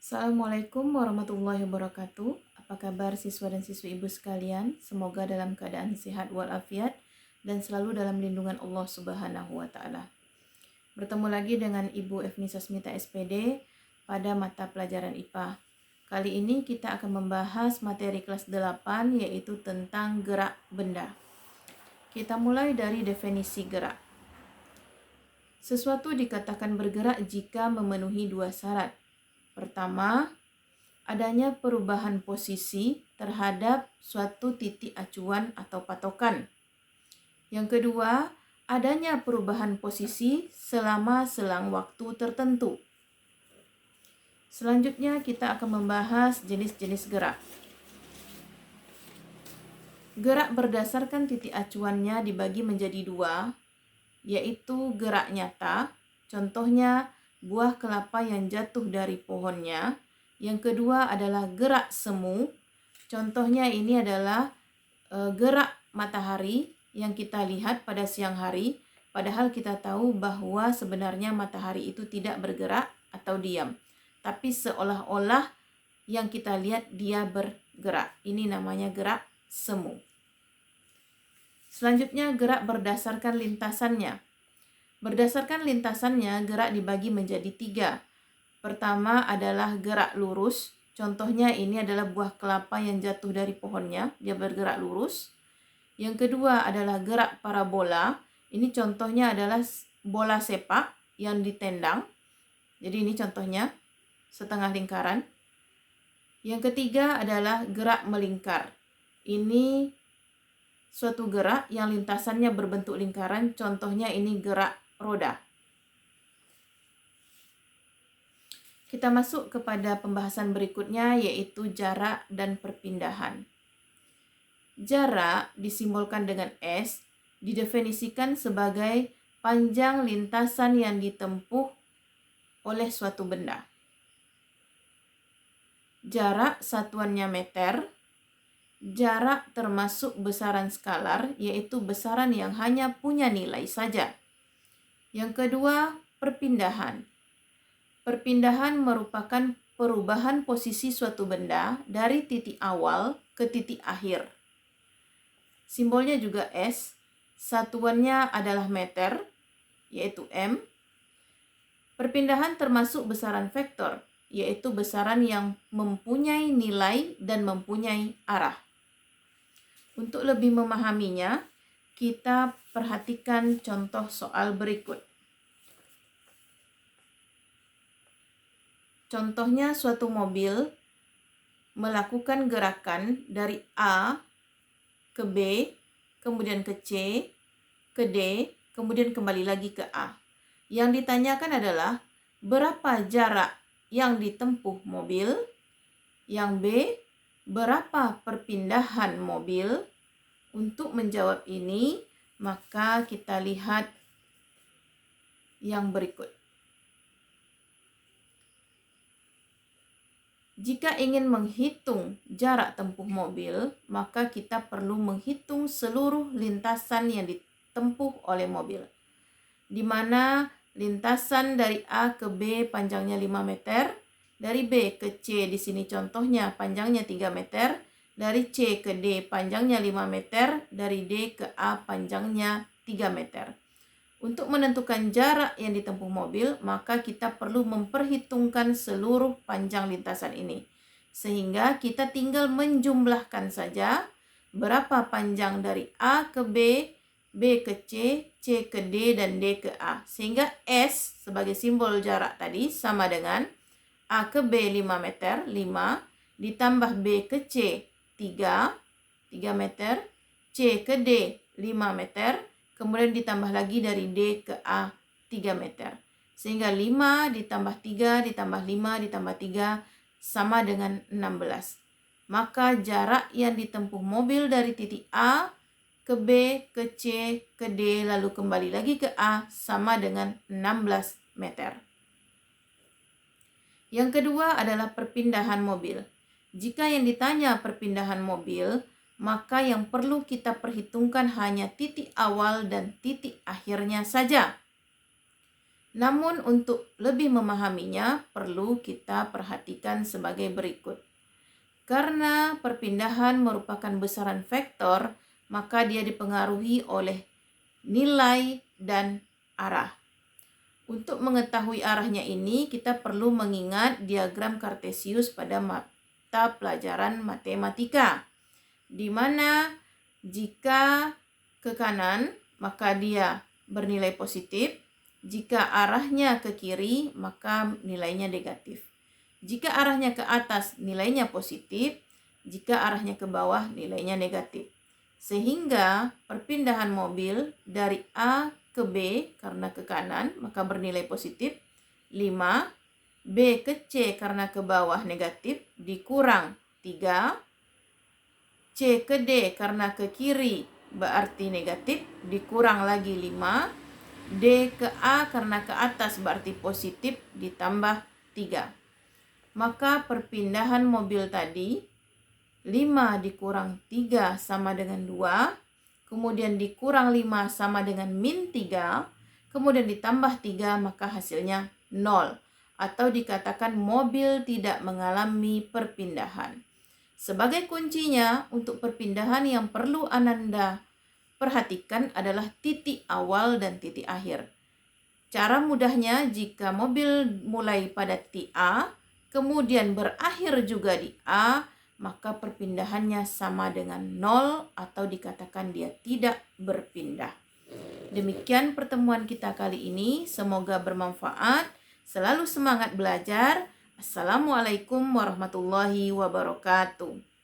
Assalamualaikum warahmatullahi wabarakatuh. Apa kabar siswa dan siswi ibu sekalian? Semoga dalam keadaan sehat walafiat dan selalu dalam lindungan Allah Subhanahu wa taala. Bertemu lagi dengan Ibu Efni Sasmita SPD pada mata pelajaran IPA. Kali ini kita akan membahas materi kelas 8 yaitu tentang gerak benda. Kita mulai dari definisi gerak. Sesuatu dikatakan bergerak jika memenuhi dua syarat. Pertama, adanya perubahan posisi terhadap suatu titik acuan atau patokan. Yang kedua, adanya perubahan posisi selama selang waktu tertentu. Selanjutnya kita akan membahas jenis-jenis gerak. Gerak berdasarkan titik acuannya dibagi menjadi dua, yaitu gerak nyata, contohnya buah kelapa yang jatuh dari pohonnya. Yang kedua adalah gerak semu, contohnya ini adalah gerak matahari yang kita lihat pada siang hari, padahal kita tahu bahwa sebenarnya matahari itu tidak bergerak atau diam, tapi seolah-olah yang kita lihat dia bergerak. Ini namanya gerak semu. Selanjutnya gerak berdasarkan lintasannya. Berdasarkan lintasannya, gerak dibagi menjadi tiga. Pertama adalah gerak lurus. Contohnya ini adalah buah kelapa yang jatuh dari pohonnya, dia bergerak lurus. Yang kedua adalah gerak parabola. Ini contohnya adalah bola sepak yang ditendang. Jadi ini contohnya setengah lingkaran. Yang ketiga adalah gerak melingkar. Ini suatu gerak yang lintasannya berbentuk lingkaran, contohnya ini gerak roda. Kita masuk kepada pembahasan berikutnya yaitu jarak dan perpindahan. Jarak disimbolkan dengan S, didefinisikan sebagai panjang lintasan yang ditempuh oleh suatu benda. Jarak satuannya meter. Jarak termasuk besaran skalar, yaitu besaran yang hanya punya nilai saja. Yang kedua, perpindahan. Perpindahan merupakan perubahan posisi suatu benda dari titik awal ke titik akhir. Simbolnya juga S, satuannya adalah meter, yaitu M. Perpindahan termasuk besaran vektor, yaitu besaran yang mempunyai nilai dan mempunyai arah. Untuk lebih memahaminya, kita perhatikan contoh soal berikut. Contohnya suatu mobil melakukan gerakan dari A ke B, kemudian ke C, ke D, kemudian kembali lagi ke A. Yang ditanyakan adalah berapa jarak yang ditempuh mobil. Yang B, berapa perpindahan mobil? Untuk menjawab ini, maka kita lihat yang berikut. Jika ingin menghitung jarak tempuh mobil, maka kita perlu menghitung seluruh lintasan yang ditempuh oleh mobil. Di mana lintasan dari A ke B panjangnya 5 meter, dari B ke C di sini contohnya panjangnya 3 meter, dari C ke D panjangnya 5 meter, dari D ke A panjangnya 3 meter. Untuk menentukan jarak yang ditempuh mobil, maka kita perlu memperhitungkan seluruh panjang lintasan ini. Sehingga kita tinggal menjumlahkan saja berapa panjang dari A ke B, B ke C, C ke D, dan D ke A. Sehingga S sebagai simbol jarak tadi sama dengan A ke B 5 meter, 5, ditambah B ke C 3 meter, C ke D 5 meter, kemudian ditambah lagi dari D ke A 3 meter. Sehingga 5 ditambah 3 ditambah 5 ditambah 3 sama dengan 16. Maka jarak yang ditempuh mobil dari titik A ke B, ke C, ke D, lalu kembali lagi ke A sama dengan 16 meter. Yang kedua adalah perpindahan mobil. Jika yang ditanya perpindahan mobil, maka yang perlu kita perhitungkan hanya titik awal dan titik akhirnya saja. Namun untuk lebih memahaminya perlu kita perhatikan sebagai berikut. Karena perpindahan merupakan besaran vektor, maka dia dipengaruhi oleh nilai dan arah. Untuk mengetahui arahnya ini, kita perlu mengingat diagram Kartesius pada mata pelajaran matematika, di mana jika ke kanan, maka dia bernilai positif. Jika arahnya ke kiri, maka nilainya negatif. Jika arahnya ke atas, nilainya positif. Jika arahnya ke bawah, nilainya negatif. Sehingga perpindahan mobil dari A ke B karena ke kanan, maka bernilai positif 5. B ke C karena ke bawah negatif, dikurang 3. C ke D karena ke kiri berarti negatif, dikurang lagi 5. D ke A karena ke atas berarti positif, ditambah 3. Maka perpindahan mobil tadi 5 dikurang 3 sama dengan 2. Kemudian dikurang 5 sama dengan min 3. Kemudian ditambah 3, maka hasilnya 0. Atau dikatakan mobil tidak mengalami perpindahan. Sebagai kuncinya untuk perpindahan yang perlu Ananda perhatikan adalah titik awal dan titik akhir. Cara mudahnya, jika mobil mulai pada titik A, kemudian berakhir juga di A, maka perpindahannya sama dengan 0 atau dikatakan dia tidak berpindah. Demikian pertemuan kita kali ini, semoga bermanfaat. Selalu semangat belajar. Assalamualaikum warahmatullahi wabarakatuh.